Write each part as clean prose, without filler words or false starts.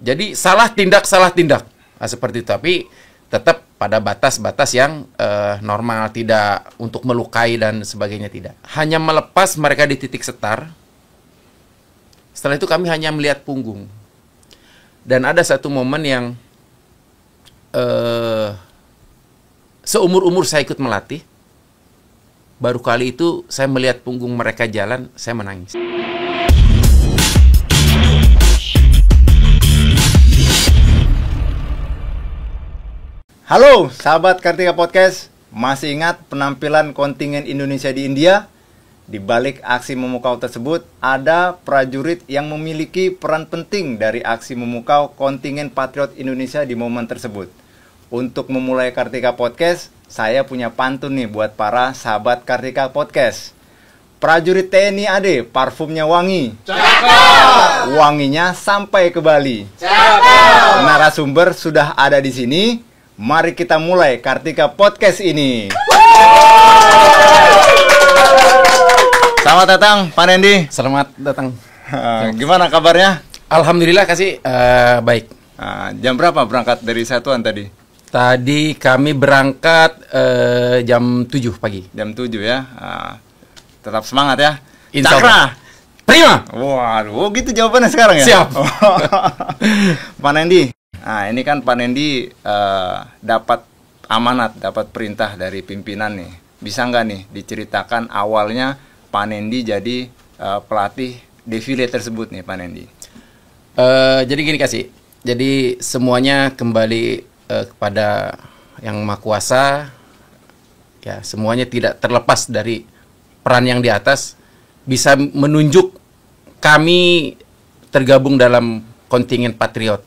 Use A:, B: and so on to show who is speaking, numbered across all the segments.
A: Jadi salah tindak. Nah, seperti itu. Tapi tetap pada batas-batas yang normal, tidak untuk melukai dan sebagainya, tidak. Hanya melepas mereka di titik setar. Setelah itu kami hanya melihat punggung. Dan ada satu momen yang seumur-umur saya ikut melatih, baru kali itu saya melihat punggung mereka jalan, saya menangis.
B: Halo sahabat Kartika Podcast, masih ingat penampilan kontingen Indonesia di India? Di balik aksi memukau tersebut, ada prajurit yang memiliki peran penting dari aksi memukau kontingen Patriot Indonesia di momen tersebut. Untuk memulai Kartika Podcast, saya punya pantun nih buat para sahabat Kartika Podcast. Prajurit TNI AD, parfumnya wangi. Cakep! Wanginya sampai ke Bali. Cakep! Narasumber sudah ada di sini. Mari kita mulai Kartika Podcast ini. Selamat datang, Pak Nendi.
A: Selamat datang.
B: Gimana kabarnya?
A: Alhamdulillah kasih baik.
B: Jam berapa berangkat dari satuan tadi?
A: Tadi kami berangkat jam 7 pagi.
B: Jam 7 ya. Tetap semangat ya.
A: Insya
B: Cakra.
A: Allah. Prima.
B: Waduh, gitu jawabannya sekarang ya?
A: Siap.
B: Pak Nendi. Nah, ini kan Pak Nendi dapat amanat, dapat perintah dari pimpinan nih. Bisa nggak nih diceritakan awalnya Pak Nendi jadi pelatih defile tersebut nih, Pak Nendi?
A: Jadi gini kasih. Jadi semuanya kembali kepada Yang Maha Kuasa. Ya, semuanya tidak terlepas dari peran yang di atas bisa menunjuk kami tergabung dalam kontingen Patriot.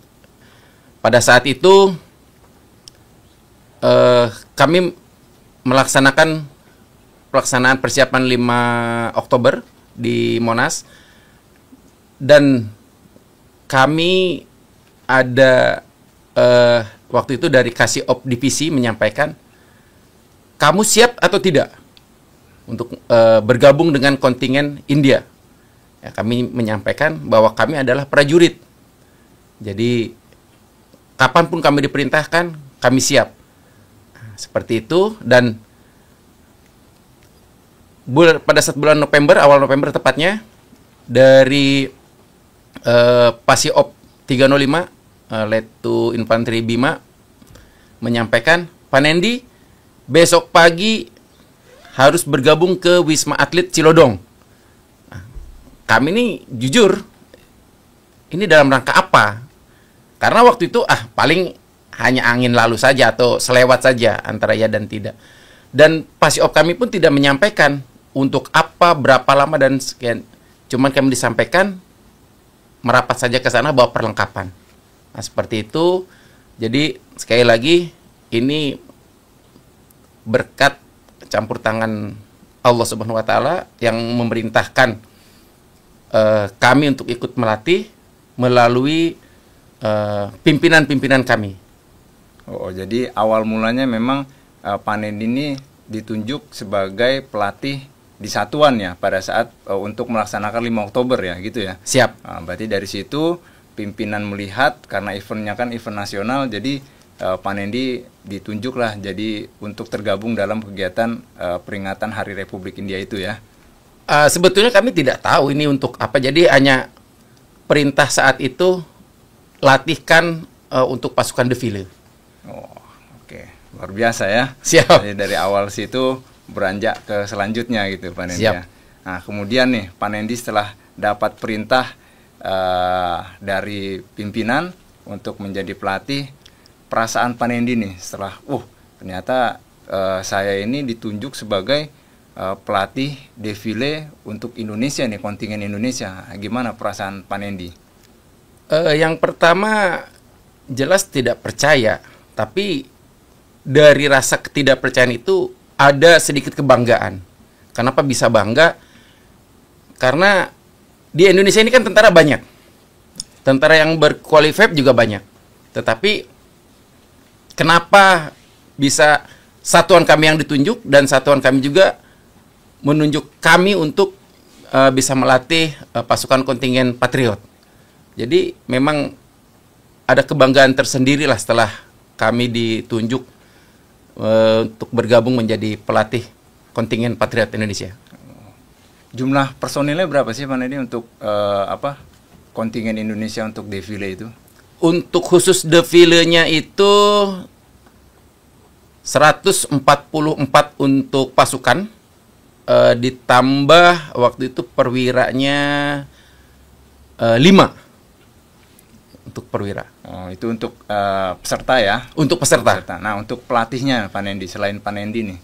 A: Pada saat itu kami melaksanakan pelaksanaan persiapan 5 Oktober di Monas, dan kami ada waktu itu dari Kasih Op Divisi menyampaikan, kamu siap atau tidak untuk bergabung dengan kontingen India? Ya, kami menyampaikan bahwa kami adalah prajurit. Jadi kapanpun kami diperintahkan, kami siap. Seperti itu. Dan pada saat bulan November, awal November tepatnya, dari Pasiop 305, Letu Infanteri Bima menyampaikan, Pak Nendi, besok pagi harus bergabung ke Wisma Atlet Cilodong. Nah, kami ini jujur, ini dalam rangka apa? Karena waktu itu paling hanya angin lalu saja atau selewat saja antara ya dan tidak. Dan Pasiop kami pun tidak menyampaikan untuk apa, berapa lama dan sekian. Cuman kami disampaikan merapat saja ke sana bawa perlengkapan. Nah, seperti itu. Jadi sekali lagi ini berkat campur tangan Allah Subhanahu wa taala yang memerintahkan kami untuk ikut melatih melalui pimpinan-pimpinan kami.
B: Oh, jadi awal mulanya memang Pak Nendi ini ditunjuk sebagai pelatih di satuan ya pada saat untuk melaksanakan 5 Oktober ya, gitu ya?
A: Siap.
B: Berarti dari situ pimpinan melihat karena eventnya kan event nasional, jadi Pak Nendi ditunjuklah jadi untuk tergabung dalam kegiatan peringatan Hari Republik India itu ya?
A: Sebetulnya kami tidak tahu ini untuk apa, jadi hanya perintah saat itu latihkan untuk pasukan defile.
B: Oh, oke. Luar biasa ya.
A: Siap.
B: Jadi dari awal situ beranjak ke selanjutnya gitu Pak Nendi.
A: Siap.
B: Ya. Nah, kemudian nih Pak Nendi setelah dapat perintah dari pimpinan untuk menjadi pelatih, perasaan Pak Nendi nih setelah ternyata saya ini ditunjuk sebagai pelatih defile untuk Indonesia nih, kontingen Indonesia. Gimana perasaan Pak Nendi?
A: Yang pertama jelas tidak percaya, tapi dari rasa ketidakpercayaan itu ada sedikit kebanggaan. Kenapa bisa bangga? Karena di Indonesia ini kan tentara banyak, tentara yang berqualified juga banyak. Tetapi kenapa bisa satuan kami yang ditunjuk dan satuan kami juga menunjuk kami untuk bisa melatih pasukan kontingen Patriot? Jadi memang ada kebanggaan tersendiri lah setelah kami ditunjuk untuk bergabung menjadi pelatih kontingen Patriot Indonesia.
B: Jumlah personilnya berapa sih Pak Nedi untuk kontingen Indonesia untuk defile itu?
A: Untuk khusus defilenya itu 144 untuk pasukan, ditambah waktu itu perwiranya 5 untuk perwira.
B: Oh, itu untuk peserta ya?
A: Untuk peserta.
B: Nah, untuk pelatihnya Pak Nendi, selain Pak Nendi nih?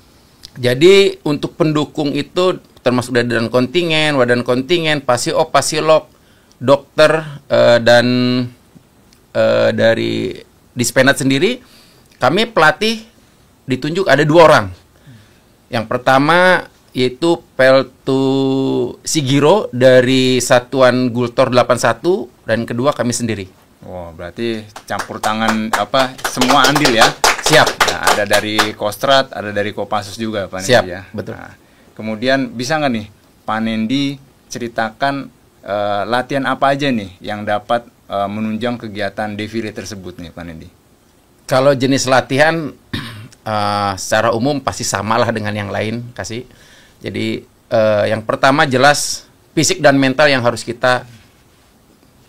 A: Jadi untuk pendukung itu termasuk dari wadan kontingen, pasiop, pasilok, dokter, dan dari Dispenat sendiri, kami pelatih ditunjuk ada 2 orang. Yang pertama yaitu Peltu Sigiro dari Satuan Gultor 81, dan kedua kami sendiri.
B: Wow, berarti campur tangan semua andil ya?
A: Siap.
B: Nah, ada dari Kostrad, ada dari Kopassus juga Pak Nendi.
A: Siap,
B: ya?
A: betul.
B: Nah, kemudian bisa nggak nih Pak Nendi ceritakan latihan apa aja nih yang dapat menunjang kegiatan defile tersebut nih Pak Nendi?
A: Kalau jenis latihan secara umum pasti samalah dengan yang lain, kasih. Jadi yang pertama jelas fisik dan mental yang harus kita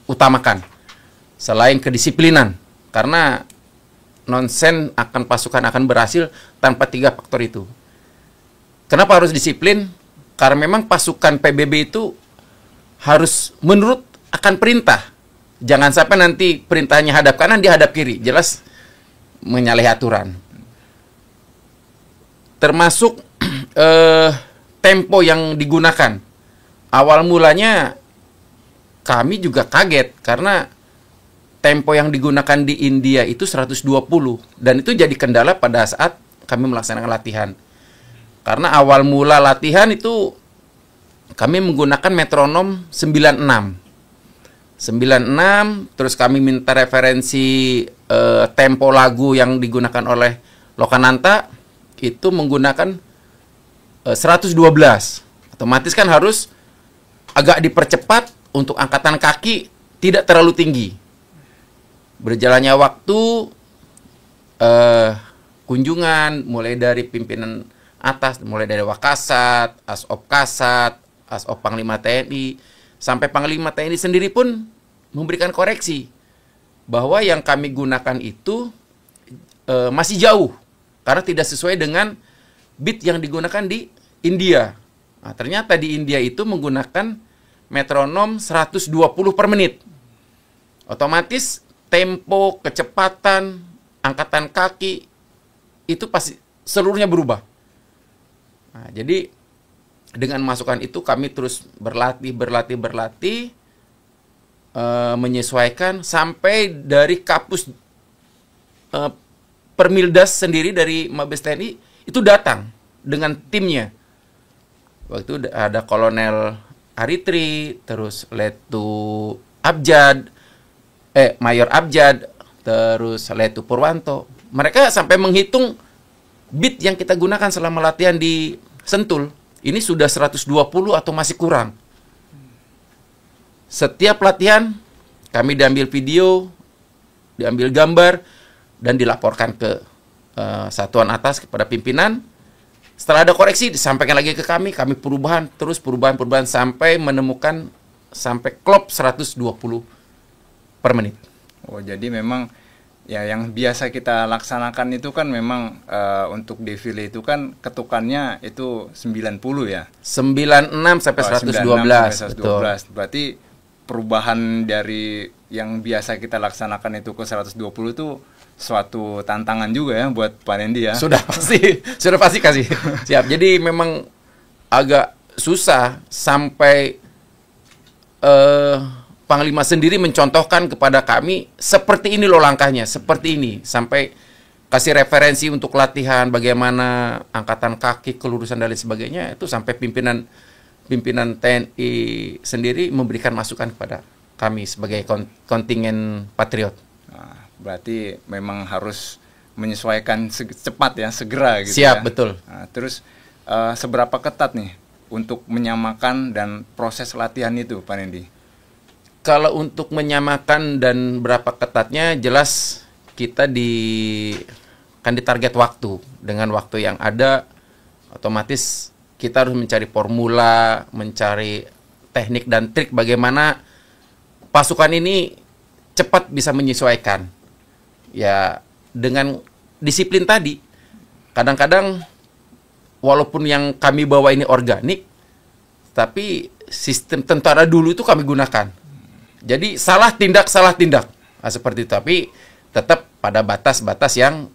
A: utamakan. Selain kedisiplinan, karena nonsen akan pasukan akan berhasil tanpa 3 faktor itu. Kenapa harus disiplin? Karena memang pasukan PBB itu harus menurut akan perintah. Jangan sampai nanti perintahnya hadap kanan, dia hadap kiri. Jelas menyalahi aturan. Termasuk tempo yang digunakan. Awal mulanya kami juga kaget karena tempo yang digunakan di India itu 120, dan itu jadi kendala pada saat kami melaksanakan latihan. Karena awal mula latihan itu kami menggunakan metronom 96, terus kami minta referensi tempo lagu yang digunakan oleh Lokananta itu menggunakan 112. Otomatis kan harus agak dipercepat untuk angkatan kaki tidak terlalu tinggi. Berjalannya waktu, kunjungan mulai dari pimpinan atas, mulai dari Wakasat, Asop Kasat, Asop Panglima TNI, sampai Panglima TNI sendiri pun memberikan koreksi bahwa yang kami gunakan itu masih jauh karena tidak sesuai dengan beat yang digunakan di India. Nah, ternyata di India itu menggunakan metronom 120 per menit. Otomatis tempo, kecepatan, angkatan kaki itu pasti seluruhnya berubah. Nah, jadi dengan masukan itu kami terus berlatih, menyesuaikan sampai dari Kapus Permildas sendiri dari Mabes TNI itu datang dengan timnya. Waktu itu ada Kolonel Aritri, terus Letu Abjad, Mayor Abjad, terus Letu Purwanto. Mereka sampai menghitung beat yang kita gunakan selama latihan di Sentul. Ini sudah 120 atau masih kurang. Setiap latihan kami diambil video, diambil gambar, dan dilaporkan ke satuan atas kepada pimpinan. Setelah ada koreksi disampaikan lagi ke kami perubahan sampai menemukan sampai klop 120 per menit.
B: Oh, jadi memang ya yang biasa kita laksanakan itu kan memang untuk defile itu kan ketukannya itu 90 ya.
A: 96 sampai 112.
B: 96 sampai 112.
A: Betul.
B: Berarti perubahan dari yang biasa kita laksanakan itu ke 120 itu suatu tantangan juga ya buat Pak Nendi ya.
A: Sudah pasti kasih. Siap. Jadi memang agak susah sampai Panglima sendiri mencontohkan kepada kami seperti ini loh langkahnya, seperti ini, sampai kasih referensi untuk latihan bagaimana angkatan kaki, kelurusan dan lain sebagainya, itu sampai pimpinan TNI sendiri memberikan masukan kepada kami sebagai kontingen Patriot.
B: Nah, berarti memang harus menyesuaikan cepat ya, segera gitu.
A: Siap,
B: ya.
A: betul.
B: Nah, terus seberapa ketat nih untuk menyamakan dan proses latihan itu Pak Nendi?
A: Kalau untuk menyamakan dan berapa ketatnya, jelas kita kan ditarget waktu. Dengan waktu yang ada, otomatis kita harus mencari formula, mencari teknik dan trik bagaimana pasukan ini cepat bisa menyesuaikan. Ya, dengan disiplin tadi. Kadang-kadang walaupun yang kami bawa ini organik, tapi sistem tentara dulu itu kami gunakan. Jadi salah tindak. Nah, seperti itu. Tapi tetap pada batas-batas yang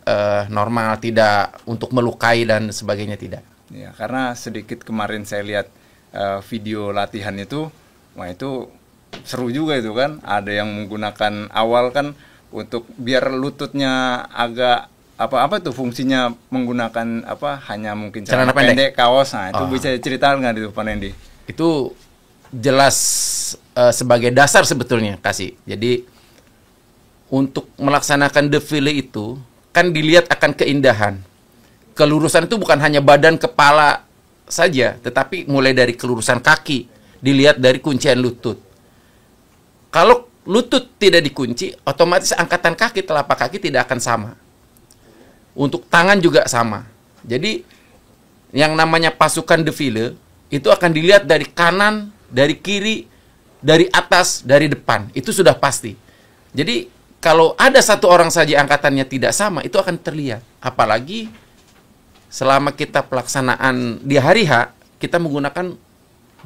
A: normal, tidak untuk melukai dan sebagainya, tidak.
B: Ya, karena sedikit kemarin saya lihat video latihan itu, wah itu seru juga itu kan. Ada yang menggunakan awal kan untuk biar lututnya agak apa tuh fungsinya menggunakan hanya mungkin celana pendek, kaos. Nah, itu bisa ceritakan nggak itu Pak Nendi?
A: Itu jelas sebagai dasar sebetulnya kasih. Jadi untuk melaksanakan defile itu kan dilihat akan keindahan. Kelurusan itu bukan hanya badan kepala saja, tetapi mulai dari kelurusan kaki, dilihat dari kuncian lutut. Kalau lutut tidak dikunci, otomatis angkatan kaki, telapak kaki tidak akan sama. Untuk tangan juga sama. Jadi yang namanya pasukan defile itu akan dilihat dari kanan, dari kiri, dari atas, dari depan. Itu sudah pasti. Jadi kalau ada satu orang saja angkatannya tidak sama, itu akan terlihat. Apalagi selama kita pelaksanaan di hari H, kita menggunakan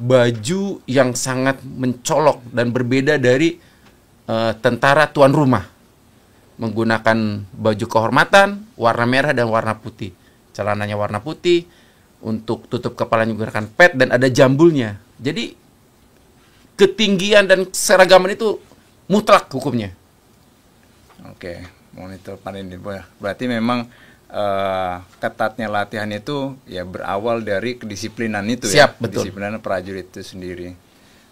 A: baju yang sangat mencolok dan berbeda dari tentara tuan rumah. Menggunakan baju kehormatan, warna merah dan warna putih. Celananya warna putih, untuk tutup kepalanya menggunakan pet dan ada jambulnya. Jadi ketinggian dan seragaman itu mutlak hukumnya.
B: Oke, monitor Panendi. Berarti memang ketatnya latihan itu ya berawal dari kedisiplinan itu.
A: Siap,
B: ya.
A: Betul.
B: Kedisiplinan prajurit itu sendiri.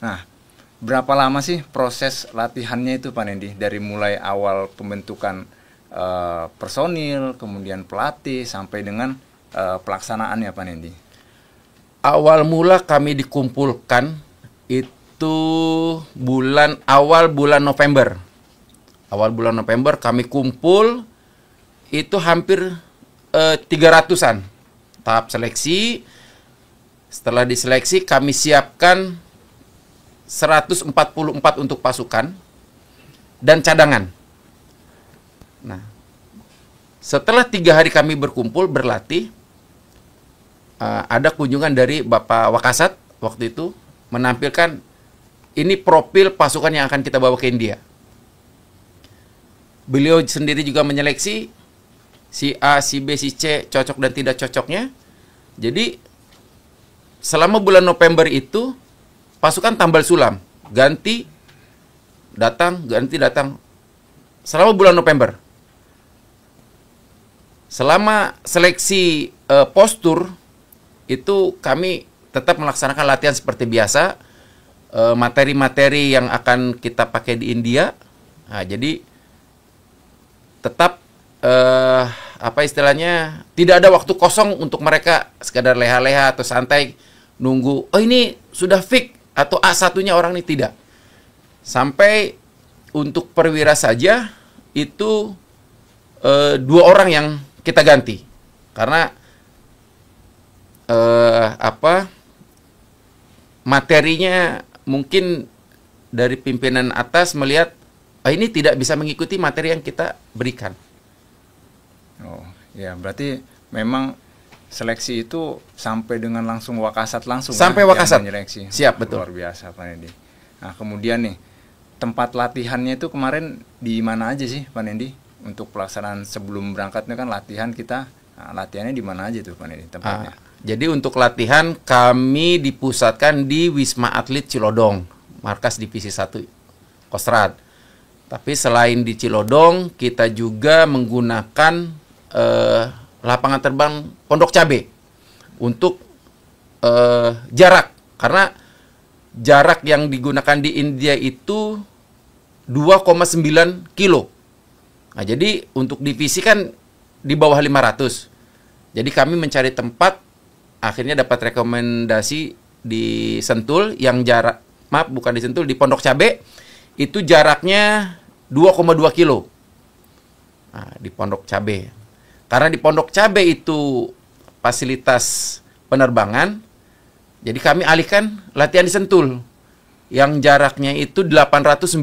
B: Nah, berapa lama sih proses latihannya itu Pak Nendi? Dari mulai awal pembentukan personil, kemudian pelatih, sampai dengan pelaksanaannya Pak Nendi?
A: Awal mula kami dikumpulkan itu awal bulan November. Awal bulan November kami kumpul, itu hampir 300-an. Tahap seleksi. Setelah diseleksi kami siapkan 144 untuk pasukan dan cadangan. Nah, setelah 3 hari kami berkumpul berlatih, ada kunjungan dari Bapak Wakasat waktu itu menampilkan ini profil pasukan yang akan kita bawa ke India. Beliau sendiri juga menyeleksi si A, si B, si C cocok dan tidak cocoknya. Jadi selama bulan November itu pasukan tambal sulam, ganti datang selama bulan November. Selama seleksi postur itu kami tetap melaksanakan latihan seperti biasa, materi-materi yang akan kita pakai di India. Nah, jadi tetap apa istilahnya, tidak ada waktu kosong untuk mereka sekadar leha-leha atau santai nunggu, oh ini sudah fix atau A1-nya orang ini, tidak. Sampai untuk perwira saja itu 2 orang yang kita ganti. Karena materinya mungkin dari pimpinan atas melihat ini tidak bisa mengikuti materi yang kita berikan.
B: Oh, ya berarti memang seleksi itu sampai dengan langsung Wakasat langsung.
A: Sampai Wakasat.
B: Menyeleksi.
A: Siap, betul.
B: Luar biasa Pak Nendi. Nah, kemudian nih, tempat latihannya itu kemarin di mana aja sih Pak Nendi? Untuk pelaksanaan sebelum berangkatnya kan latihan kita, latihannya di mana aja tuh Pak Nendi tempatnya?
A: Jadi untuk latihan kami dipusatkan di Wisma Atlet Cilodong, markas Divisi 1 Kostrad. Tapi selain di Cilodong, kita juga menggunakan lapangan terbang Pondok Cabe untuk jarak. Karena jarak yang digunakan di India itu 2,9 kilo. Nah, jadi untuk divisi kan di bawah 500. Jadi kami mencari tempat, akhirnya dapat rekomendasi di Sentul yang jarak, maaf bukan di Sentul, di Pondok Cabe itu jaraknya 2,2 kilo. Nah, di Pondok Cabe. Karena di Pondok Cabe itu fasilitas penerbangan, jadi kami alihkan latihan di Sentul yang jaraknya itu 890.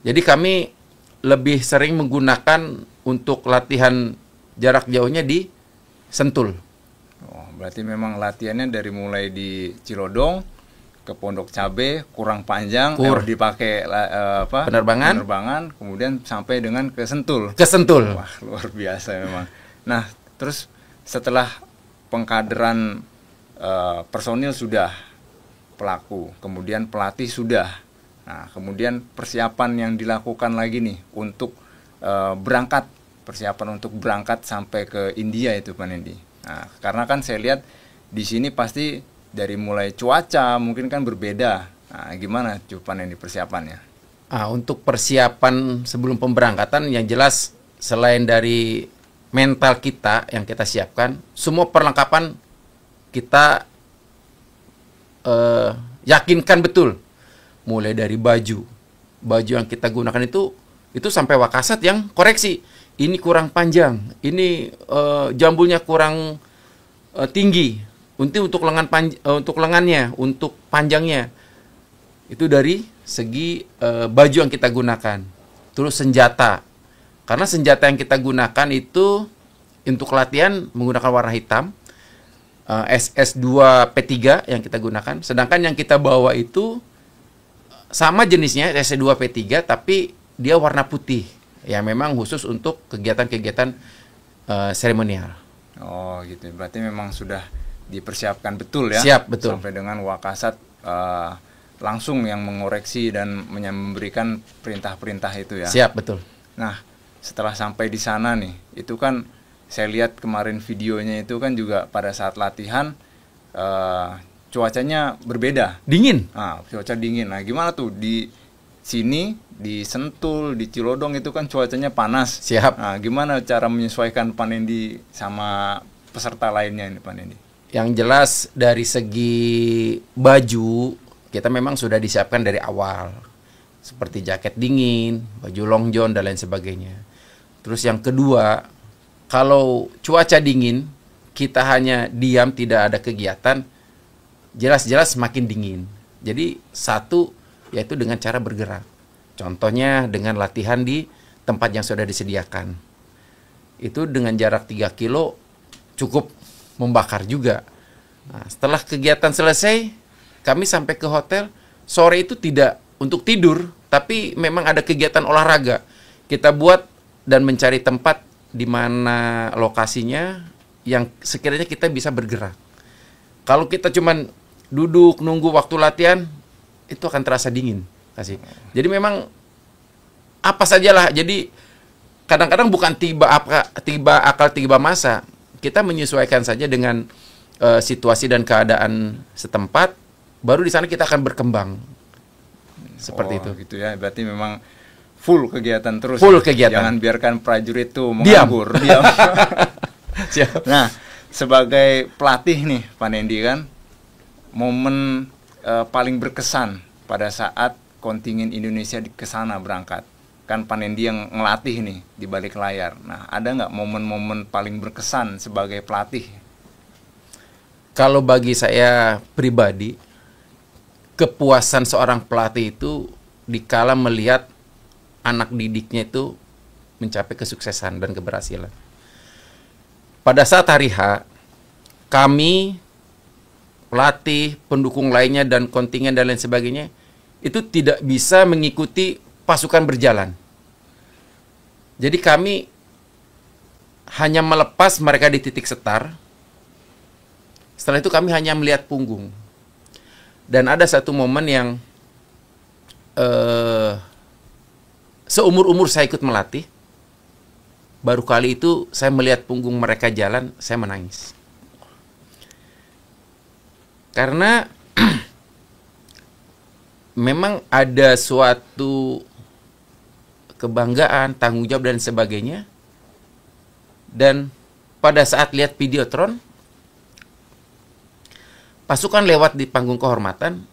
A: Jadi kami lebih sering menggunakan untuk latihan jarak jauhnya di Sentul.
B: Oh, berarti memang latihannya dari mulai di Cilodong ke Pondok Cabe kurang panjang, dipakai penerbangan, kemudian sampai dengan ke Sentul.
A: Ke Sentul.
B: Wah, luar biasa memang. Nah, terus setelah pengkaderan personil sudah, pelaku, kemudian pelatih sudah. Nah, kemudian persiapan yang dilakukan lagi nih untuk persiapan untuk berangkat sampai ke India itu Pak Nendi. Nah, karena kan saya lihat di sini pasti dari mulai cuaca mungkin kan berbeda. Nah, gimana Pak Nendi persiapannya?
A: Untuk persiapan sebelum pemberangkatan yang jelas selain dari mental kita yang kita siapkan, semua perlengkapan kita yakinkan betul. Mulai dari baju yang kita gunakan itu sampai Wakasat yang koreksi. Ini kurang panjang, ini jambulnya kurang tinggi. Untuk lengannya, untuk panjangnya. Itu dari segi baju yang kita gunakan. Terus senjata. Karena senjata yang kita gunakan itu untuk latihan menggunakan warna hitam. SS2P3 yang kita gunakan. Sedangkan yang kita bawa itu sama jenisnya SS2P3 tapi dia warna putih. Ya memang khusus untuk kegiatan-kegiatan seremonial.
B: Oh gitu. Berarti memang sudah dipersiapkan betul ya.
A: Siap, betul.
B: Sampai dengan Wakasat langsung yang mengoreksi dan memberikan perintah-perintah itu ya.
A: Siap, betul.
B: Nah, setelah sampai di sana nih, itu kan saya lihat kemarin videonya itu kan juga pada saat latihan cuacanya berbeda.
A: Dingin.
B: Cuaca dingin. Nah, gimana tuh di sini, di Sentul, di Cilodong itu kan cuacanya panas.
A: Siap.
B: Nah, gimana cara menyesuaikan Pak Nendi sama peserta lainnya ini Pak Nendi?
A: Yang jelas dari segi baju kita memang sudah disiapkan dari awal. Seperti jaket dingin, baju long john dan lain sebagainya. Terus yang kedua, kalau cuaca dingin, kita hanya diam tidak ada kegiatan, jelas-jelas semakin dingin. Jadi satu yaitu dengan cara bergerak. Contohnya dengan latihan di tempat yang sudah disediakan. Itu dengan jarak 3 kilo cukup membakar juga. Nah, setelah kegiatan selesai, kami sampai ke hotel. Sore itu tidak untuk tidur, tapi memang ada kegiatan olahraga. Kita buat dan mencari tempat di mana lokasinya yang sekiranya kita bisa bergerak. Kalau kita cuman duduk nunggu waktu latihan, itu akan terasa dingin. Jadi memang apa sajalah. Jadi kadang-kadang bukan tiba akal tiba masa. Kita menyesuaikan saja dengan situasi dan keadaan setempat. Baru di sana kita akan berkembang. Seperti itu.
B: Gitu ya. Berarti memang full kegiatan terus.
A: Full kegiatan.
B: Jangan biarkan prajurit itu menganggur. Diam.
A: Siap.
B: Nah, sebagai pelatih nih Pak Nendi kan, momen paling berkesan pada saat kontingen Indonesia ke sana berangkat. Kan Pak Nendi yang ngelatih nih di balik layar. Nah, ada nggak momen-momen paling berkesan sebagai pelatih?
A: Kalau bagi saya pribadi, kepuasan seorang pelatih itu dikala melihat anak didiknya itu mencapai kesuksesan dan keberhasilan. Pada saat hari H, kami, pelatih, pendukung lainnya, dan kontingen dan lain sebagainya, itu tidak bisa mengikuti pasukan berjalan. Jadi kami hanya melepas mereka di titik setar. Setelah itu kami hanya melihat punggung. Dan ada satu momen yang seumur-umur saya ikut melatih, baru kali itu saya melihat punggung mereka jalan, saya menangis. Karena memang ada suatu kebanggaan, tanggung jawab dan sebagainya. Dan pada saat lihat videotron, pasukan lewat di panggung kehormatan,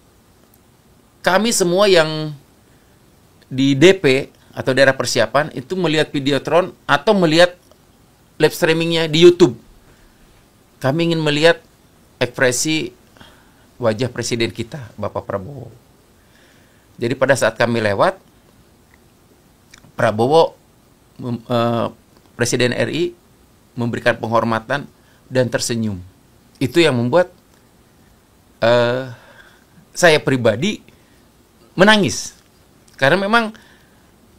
A: kami semua yang di DP atau daerah persiapan itu melihat videotron atau melihat live streamingnya di YouTube. Kami ingin melihat ekspresi wajah presiden kita, Bapak Prabowo. Jadi pada saat kami lewat, Prabowo, Presiden RI, memberikan penghormatan dan tersenyum. Itu yang membuat saya pribadi menangis. Karena memang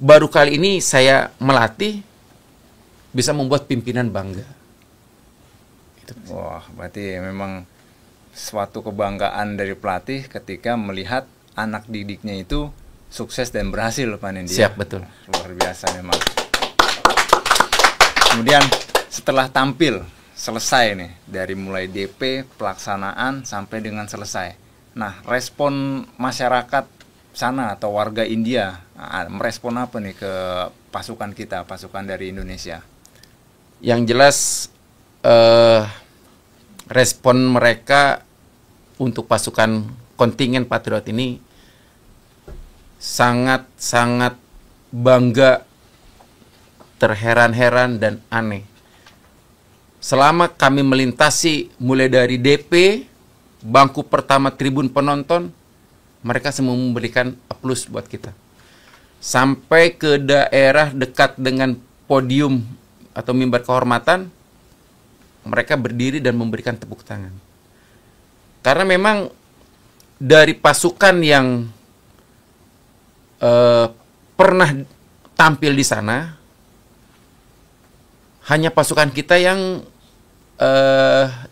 A: baru kali ini saya melatih bisa membuat pimpinan bangga.
B: Wah, berarti memang suatu kebanggaan dari pelatih ketika melihat anak didiknya itu sukses dan berhasil, Pak Nendi.
A: Siap, betul.
B: Luar biasa memang. Kemudian setelah tampil, selesai nih, dari mulai DP, pelaksanaan, sampai dengan selesai. Nah, respon masyarakat sana atau warga India, merespon apa nih ke pasukan kita, pasukan dari Indonesia?
A: Yang jelas respon mereka untuk pasukan kontingen Patriot ini sangat-sangat bangga, terheran-heran dan aneh. Selama kami melintasi mulai dari DP, bangku pertama tribun penonton, mereka semua memberikan aplaus buat kita. Sampai ke daerah dekat dengan podium atau mimbar kehormatan, mereka berdiri dan memberikan tepuk tangan. Karena memang dari pasukan yang pernah tampil di sana, hanya pasukan kita yang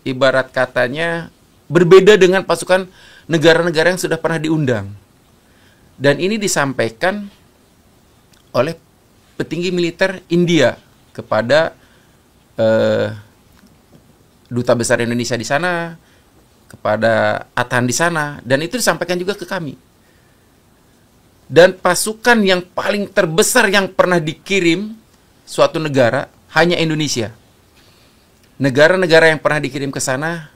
A: ibarat katanya berbeda dengan pasukan negara-negara yang sudah pernah diundang. Dan ini disampaikan oleh petinggi militer India kepada Duta Besar Indonesia di sana, kepada Atan di sana, dan itu disampaikan juga ke kami. Dan pasukan yang paling terbesar yang pernah dikirim suatu negara hanya Indonesia. Negara-negara yang pernah dikirim ke sana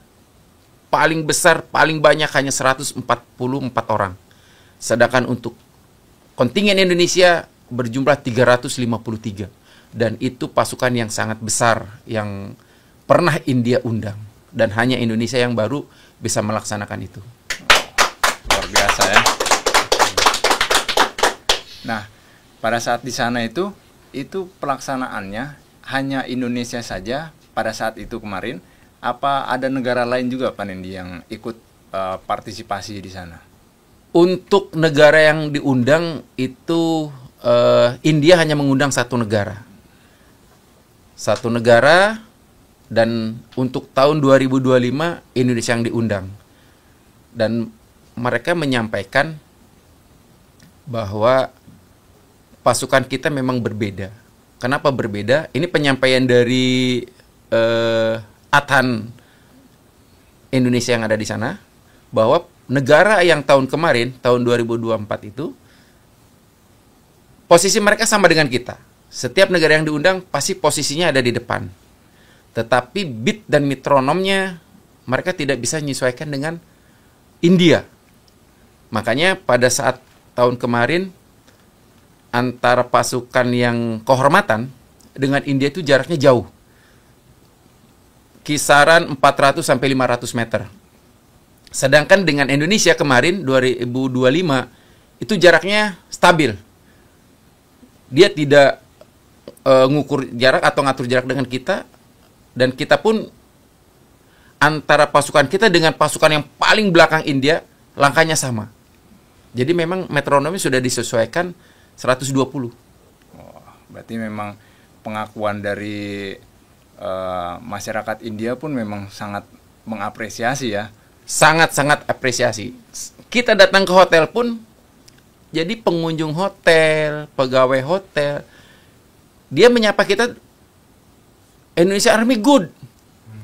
A: paling besar, paling banyak hanya 144 orang. Sedangkan untuk kontingen Indonesia berjumlah 353. Dan itu pasukan yang sangat besar yang pernah India undang. Dan hanya Indonesia yang baru bisa melaksanakan itu.
B: Luar biasa ya. Nah, pada saat di sana itu pelaksanaannya hanya Indonesia saja pada saat itu kemarin. Apa ada negara lain juga, Pak Nendi, yang ikut partisipasi di sana?
A: Untuk negara yang diundang itu India hanya mengundang satu negara. Satu negara, dan untuk tahun 2025 Indonesia yang diundang. Dan mereka menyampaikan bahwa pasukan kita memang berbeda. Kenapa berbeda? Ini penyampaian dari Atan Indonesia yang ada di sana, bahwa negara yang tahun kemarin, tahun 2024 itu, posisi mereka sama dengan kita. Setiap negara yang diundang pasti posisinya ada di depan. Tetapi beat dan metronomnya mereka tidak bisa menyesuaikan dengan India. Makanya pada saat tahun kemarin antara pasukan yang kehormatan dengan India itu jaraknya jauh. Kisaran 400 sampai 500 meter. Sedangkan dengan Indonesia kemarin 2025 itu jaraknya stabil. Dia tidak ngukur jarak atau ngatur jarak dengan kita, dan kita pun antara pasukan kita dengan pasukan yang paling belakang India langkahnya sama. Jadi memang metronomi sudah disesuaikan 120.
B: Oh, berarti memang pengakuan dari masyarakat India pun memang sangat mengapresiasi ya.
A: Sangat-sangat apresiasi. Kita datang ke hotel pun, jadi pengunjung hotel, pegawai hotel, dia menyapa kita, Indonesia Army good.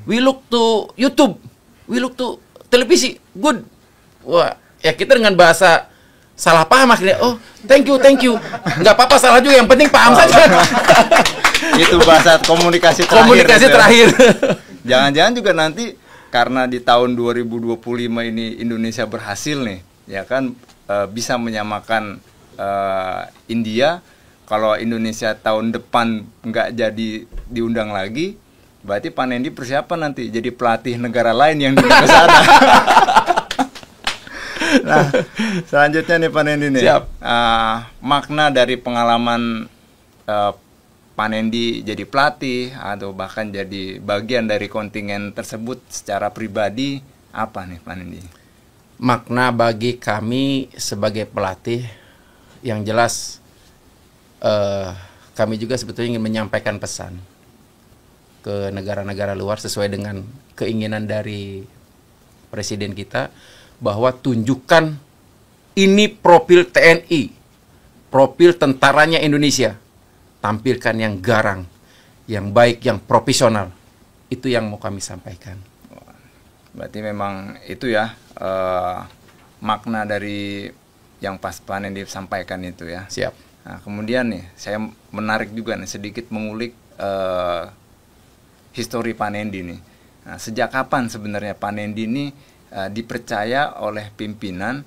A: We look to YouTube, we look to televisi good. Wah, ya kita dengan bahasa salah paham akhirnya. Oh, thank you. Nggak apa-apa, salah juga. Yang penting paham saja.
B: Itu bahasa komunikasi terakhir.
A: Komunikasi terakhir.
B: Jangan-jangan juga nanti karena di tahun 2025 ini Indonesia berhasil nih, ya kan, bisa menyamakan India. Kalau Indonesia tahun depan nggak jadi diundang lagi, berarti Pak Nendi persiapan nanti jadi pelatih negara lain yang diundang ke sana. Nah, selanjutnya nih Pak Nendi nih.
A: Siap.
B: Makna dari pengalaman Pak Nendi jadi pelatih atau bahkan jadi bagian dari kontingen tersebut secara pribadi, apa nih Pak Nendi?
A: Makna bagi kami sebagai pelatih, yang jelas kami juga sebetulnya ingin menyampaikan pesan ke negara-negara luar sesuai dengan keinginan dari presiden kita, bahwa tunjukkan ini profil TNI, profil tentaranya Indonesia, tampilkan yang garang, yang baik, yang profesional. Itu yang mau kami sampaikan.
B: Berarti memang itu ya makna dari yang pas Pak Nendi sampaikan itu ya.
A: Siap.
B: Nah, kemudian nih, saya menarik juga nih sedikit mengulik histori Pak Nendi nih. Nah, sejak kapan sebenarnya Pak Nendi ini dipercaya oleh pimpinan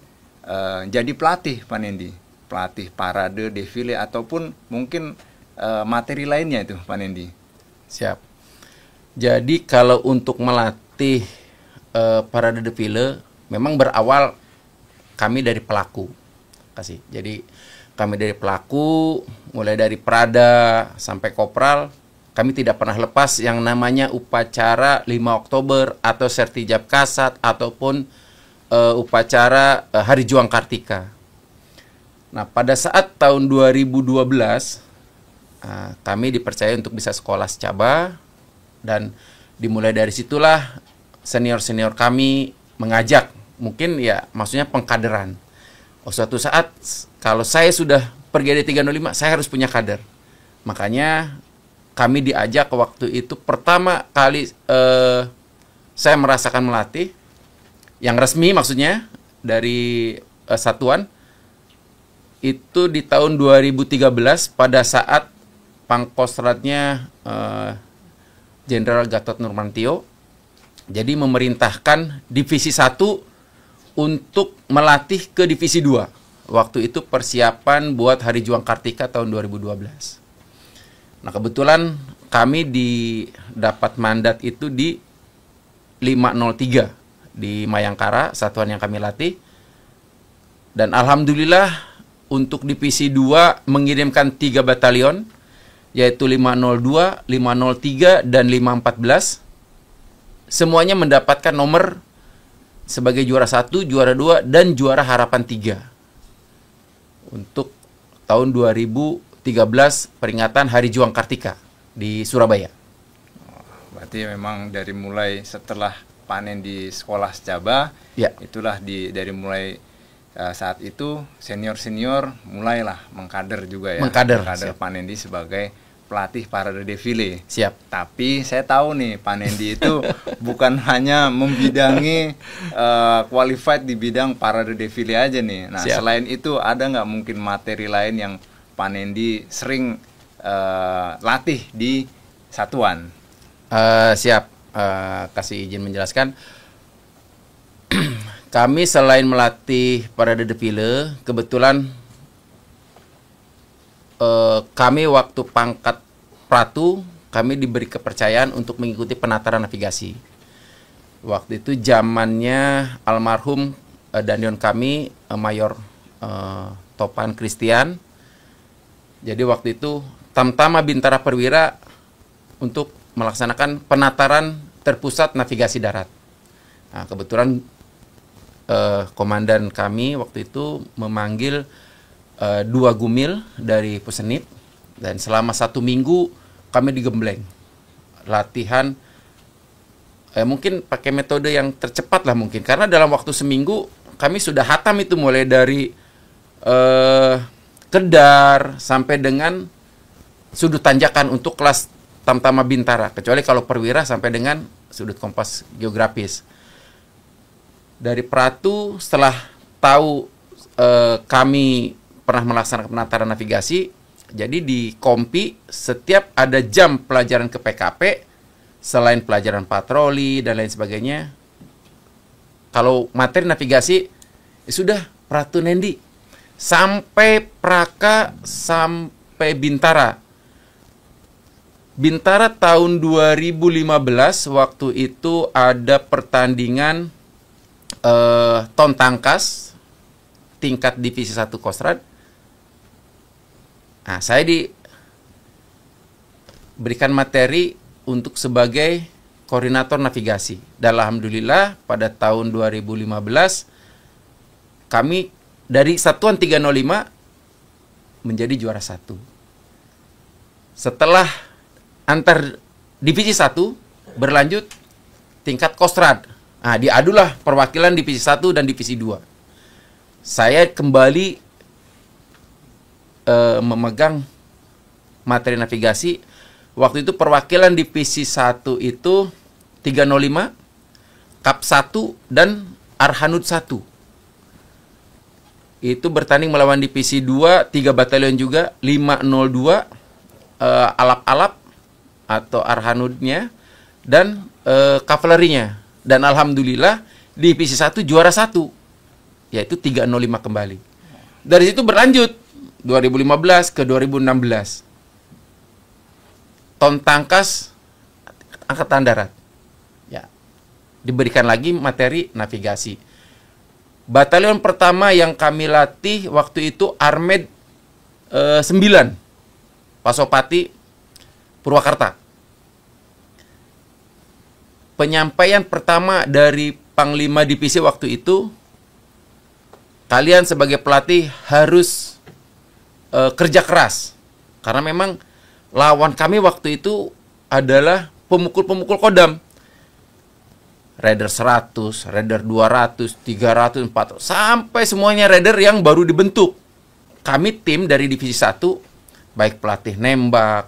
B: jadi pelatih Pak Nendi? Pelatih parade, defile, ataupun mungkin materi lainnya itu Pak Nendi?
A: Siap. Jadi kalau untuk melatih parade defile, memang berawal kami dari pelaku. Jadi kami dari pelaku, mulai dari Prada sampai Kopral, kami tidak pernah lepas yang namanya upacara 5 Oktober atau Sertijab Kasat ataupun upacara Hari Juang Kartika. Nah, pada saat tahun 2012 kami dipercaya untuk bisa sekolah secaba, dan dimulai dari situlah senior-senior kami mengajak, mungkin ya maksudnya pengkaderan. Suatu saat kalau saya sudah pergi dari 305, saya harus punya kader. Makanya kami diajak waktu itu pertama kali saya merasakan melatih yang resmi, maksudnya dari satuan itu di tahun 2013 pada saat Pangkostratnya Jenderal Gatot Nurmantio. Jadi memerintahkan Divisi 1 untuk melatih ke Divisi 2. Waktu itu persiapan buat Hari Juang Kartika tahun 2012. Nah, kebetulan kami dapat mandat itu di 503 di Mayangkara, satuan yang kami latih. Dan alhamdulillah untuk Divisi 2 mengirimkan 3 batalion, yaitu 502, 503, dan 514. Semuanya mendapatkan nomor sebagai juara 1, juara 2, dan juara harapan 3. Untuk tahun 2013 peringatan Hari Juang Kartika di Surabaya.
B: Berarti memang dari mulai setelah panen di sekolah secaba,
A: ya,
B: itulah dari mulai saat itu senior-senior mulailah mengkader juga ya.
A: Mengkader
B: Pak Nendi sebagai pelatih parade defile.
A: Siap.
B: Tapi saya tahu nih Pak Nendi itu bukan hanya membidangi qualified di bidang parade defile aja nih. Nah,
A: siap.
B: Selain itu ada nggak mungkin materi lain yang Pak Nendi sering latih di satuan?
A: Siap. Kasih izin menjelaskan. Kami selain melatih parade defile, kebetulan kami waktu pangkat pratu, kami diberi kepercayaan untuk mengikuti penataran navigasi. Waktu itu zamannya almarhum Dandion kami, Mayor Topan Christian. Jadi waktu itu Tamtama Bintara Perwira untuk melaksanakan penataran terpusat navigasi darat. Nah, kebetulan komandan kami waktu itu memanggil 2 gumil dari Pusenip, dan selama 1 minggu kami digembleng latihan, mungkin pakai metode yang tercepat lah mungkin, karena dalam waktu seminggu kami sudah hatam itu mulai dari Kedar sampai dengan sudut tanjakan untuk kelas Tamtama Bintara, kecuali kalau perwira sampai dengan sudut kompas geografis. Dari Pratu setelah tahu kami pernah melaksanakan penataran navigasi, jadi di Kompi setiap ada jam pelajaran ke PKP, selain pelajaran patroli dan lain sebagainya, kalau materi navigasi ya sudah Pratu Nendi sampai Praka sampai Bintara. Bintara tahun 2015 waktu itu ada pertandingan ton tangkas tingkat divisi 1 Kostrad. Nah, saya diberikan materi untuk sebagai koordinator navigasi. Dan alhamdulillah pada tahun 2015 kami dari Satuan 305 menjadi juara 1. Setelah antar divisi 1 berlanjut tingkat Kostrad. Nah, diadulah perwakilan divisi 1 dan divisi 2. Saya kembali memegang materi navigasi. Waktu itu perwakilan divisi 1 itu 305, Kap 1 dan Arhanud 1. Itu bertanding melawan divisi 2, 3 batalion juga, 502, alap-alap atau Arhanudnya dan kavalerinya. Dan alhamdulillah divisi 1 juara 1, yaitu 305 kembali. Dari situ berlanjut 2015 ke 2016. Ton tangkas angkatan darat. Ya. Diberikan lagi materi navigasi. Batalion pertama yang kami latih waktu itu Armed 9 Pasopati Purwakarta. Penyampaian pertama dari Panglima Divisi waktu itu, kalian sebagai pelatih harus kerja keras. Karena memang lawan kami waktu itu adalah pemukul-pemukul kodam. Raider 100, Raider 200, 300, 400, sampai semuanya Raider yang baru dibentuk. Kami tim dari divisi 1, baik pelatih nembak,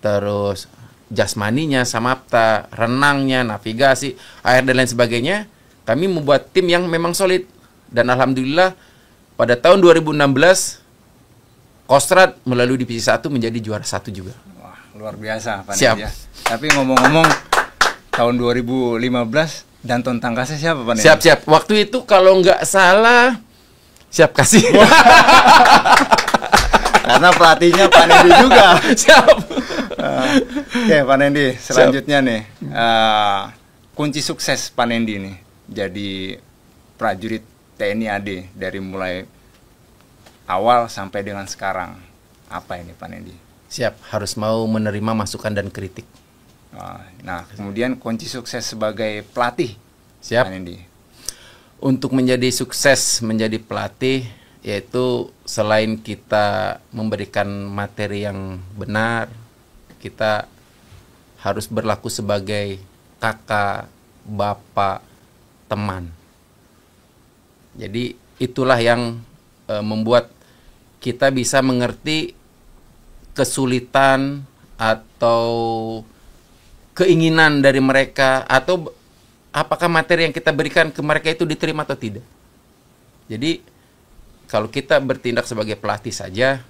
A: terus jasmaninya, samapta, renangnya, navigasi, air dan lain sebagainya, kami membuat tim yang memang solid. Dan alhamdulillah pada tahun 2016 Kostrad melalui divisi 1 menjadi juara 1 juga.
B: Wah, luar biasa Pak
A: Siap.
B: Nendi ya. Tapi ngomong-ngomong tahun 2015 dan ton tangkasnya siapa Pak Nendi?
A: Siap. Waktu itu kalau nggak salah siap kasih.
B: Karena pelatihnya Pak Nendi juga.
A: Siap.
B: Oke Pak Nendi, selanjutnya nih kunci sukses Pak Nendi nih jadi prajurit TNI AD dari mulai awal sampai dengan sekarang. Apa ini Pak Nendi?
A: Siap, harus mau menerima masukan dan kritik.
B: Nah, kemudian kunci sukses sebagai pelatih.
A: Siap.
B: Pak Nendi.
A: Untuk menjadi sukses menjadi pelatih, yaitu selain kita memberikan materi yang benar, kita harus berlaku sebagai kakak, bapak, teman. Jadi itulah yang membuat kita bisa mengerti kesulitan atau keinginan dari mereka, atau apakah materi yang kita berikan ke mereka itu diterima atau tidak. Jadi kalau kita bertindak sebagai pelatih saja,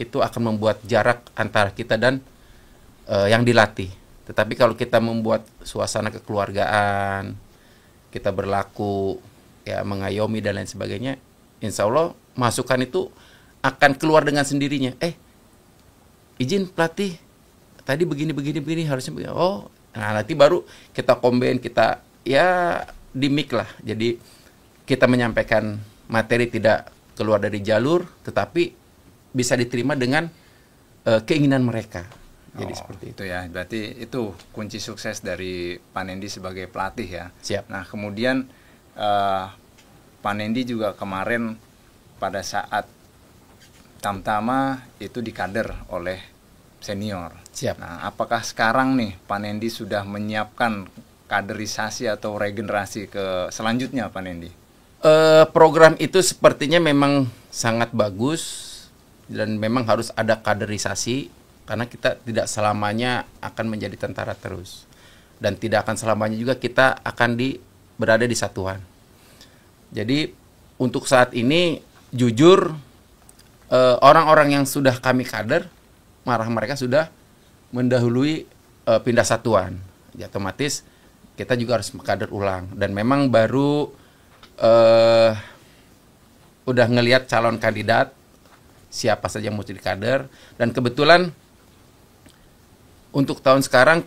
A: itu akan membuat jarak antara kita dan yang dilatih. Tetapi kalau kita membuat suasana kekeluargaan, kita berlaku ya mengayomi dan lain sebagainya, insya Allah masukan itu akan keluar dengan sendirinya. Izin pelatih, tadi begini harusnya begini. Nah nanti baru kita combine, kita ya di mic lah. Jadi kita menyampaikan materi tidak keluar dari jalur, tetapi bisa diterima dengan keinginan mereka. Jadi seperti itu
B: ya. Berarti itu kunci sukses dari Pak Nendi sebagai pelatih ya.
A: Siap.
B: Nah kemudian Pak Nendi juga kemarin pada saat Tamtama itu dikader oleh senior.
A: Siap.
B: Nah apakah sekarang nih Pak Nendi sudah menyiapkan kaderisasi atau regenerasi ke selanjutnya Pak Nendi?
A: Program itu sepertinya memang sangat bagus dan memang harus ada kaderisasi, karena kita tidak selamanya akan menjadi tentara terus, dan tidak akan selamanya juga kita akan berada di satuan. Jadi untuk saat ini jujur orang-orang yang sudah kami kader, mereka sudah mendahului pindah satuan. Ya, otomatis kita juga harus kader ulang, dan memang baru udah ngelihat calon kandidat siapa saja yang mesti dikader, dan kebetulan untuk tahun sekarang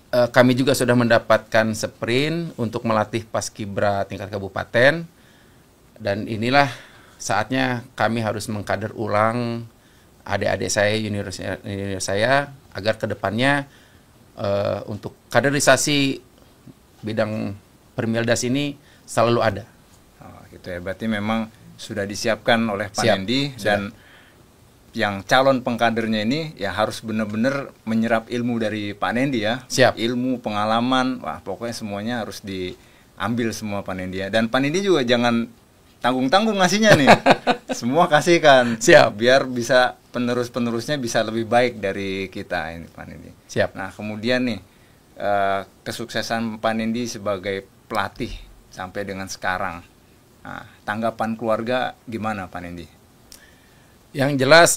A: kami juga sudah mendapatkan sprint untuk melatih paskibra tingkat kabupaten, dan inilah saatnya kami harus mengkader ulang adik-adik saya, junior saya, agar kedepannya untuk kaderisasi bidang Permildas ini selalu ada.
B: Oh, gitu ya. Berarti memang sudah disiapkan oleh Pak
A: Siap,
B: Nendi,
A: sudah.
B: dan yang calon pengkadernya ini ya harus benar-benar menyerap ilmu dari Pak Nendi ya.
A: Siap.
B: Ilmu, pengalaman, wah pokoknya semuanya harus diambil semua Pak Nendi ya. Dan Pak Nendi juga jangan tanggung-tanggung ngasihnya nih. Semua kasihkan.
A: Siap.
B: Biar bisa penerus-penerusnya bisa lebih baik dari kita ini Pak Nendi.
A: Siap.
B: Nah kemudian nih kesuksesan Pak Nendi sebagai pelatih sampai dengan sekarang. Nah, tanggapan keluarga gimana Pak Nendi?
A: Yang jelas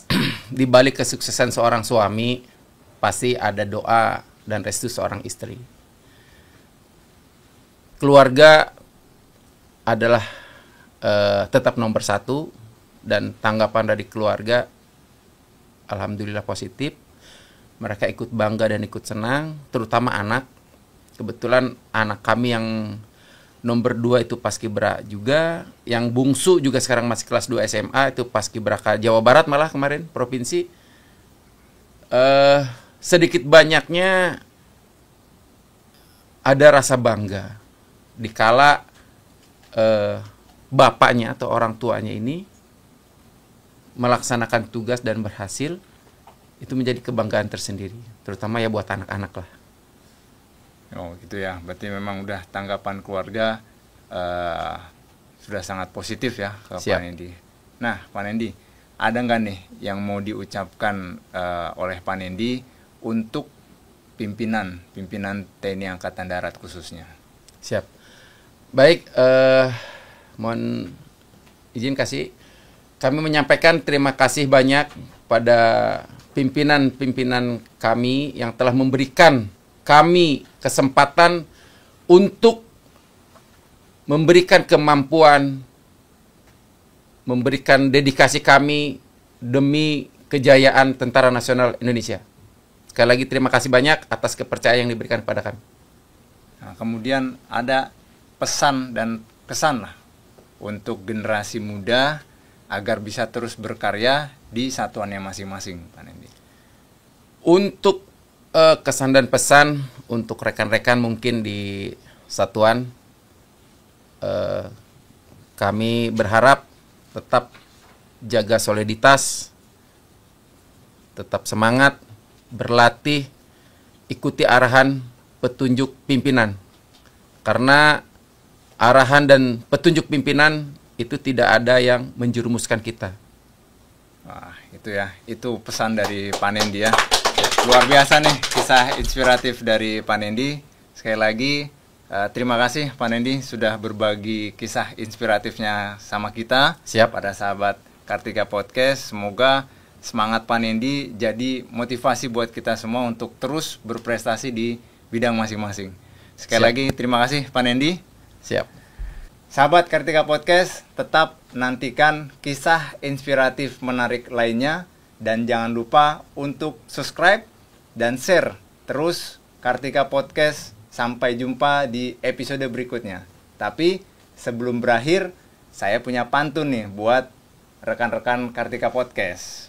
A: di balik kesuksesan seorang suami pasti ada doa dan restu seorang istri. Keluarga adalah tetap nomor satu, dan tanggapan dari keluarga alhamdulillah positif. Mereka ikut bangga dan ikut senang, terutama anak. Kebetulan anak kami yang nomor 2 itu paskibra juga, yang bungsu juga sekarang masih kelas 2 SMA, itu paskibraka Jawa Barat malah kemarin, provinsi. Sedikit banyaknya ada rasa bangga dikala bapaknya atau orang tuanya ini melaksanakan tugas dan berhasil. Itu menjadi kebanggaan tersendiri, terutama ya buat anak-anak lah.
B: Oh gitu ya, berarti memang udah tanggapan keluarga sudah sangat positif ya ke
A: Siap.
B: Pak Nendi. Nah Pak Nendi, ada nggak nih yang mau diucapkan oleh Pak Nendi untuk pimpinan TNI Angkatan Darat khususnya?
A: Siap. Baik, mohon izin kasih kami menyampaikan terima kasih banyak pada pimpinan-pimpinan kami yang telah memberikan kami kesempatan untuk memberikan kemampuan, memberikan dedikasi kami demi kejayaan Tentara Nasional Indonesia. Sekali lagi terima kasih banyak atas kepercayaan yang diberikan kepada kami.
B: Nah, kemudian ada pesan dan kesan lah untuk generasi muda agar bisa terus berkarya di satuannya masing-masing, Pak Nendi.
A: Untuk kesan dan pesan untuk rekan-rekan mungkin di satuan, kami berharap tetap jaga soliditas, tetap semangat, berlatih, ikuti arahan petunjuk pimpinan. Karena arahan dan petunjuk pimpinan itu tidak ada yang menjerumuskan kita.
B: Wah, itu ya. Itu pesan dari Pak Nendi ya. Luar biasa nih kisah inspiratif dari Pak Nendi. Sekali lagi terima kasih Pak Nendi sudah berbagi kisah inspiratifnya sama kita.
A: Siap.
B: Pada sahabat Kartika Podcast. Semoga semangat Pak Nendi jadi motivasi buat kita semua untuk terus berprestasi di bidang masing-masing. Sekali
A: Siap.
B: lagi terima kasih Pak Nendi.
A: Siap.
B: Sahabat Kartika Podcast, tetap nantikan kisah inspiratif menarik lainnya, dan jangan lupa untuk subscribe dan share terus Kartika Podcast. Sampai jumpa di episode berikutnya. Tapi sebelum berakhir, saya punya pantun nih buat rekan-rekan Kartika Podcast.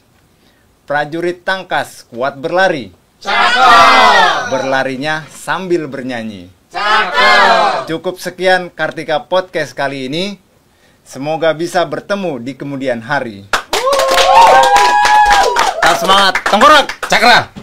B: Prajurit tangkas kuat berlari. Cakep. Berlarinya sambil bernyanyi. Cakep. Cukup sekian Kartika Podcast kali ini. Semoga bisa bertemu di kemudian hari. Tetap semangat, tengkorak.
A: Cakra.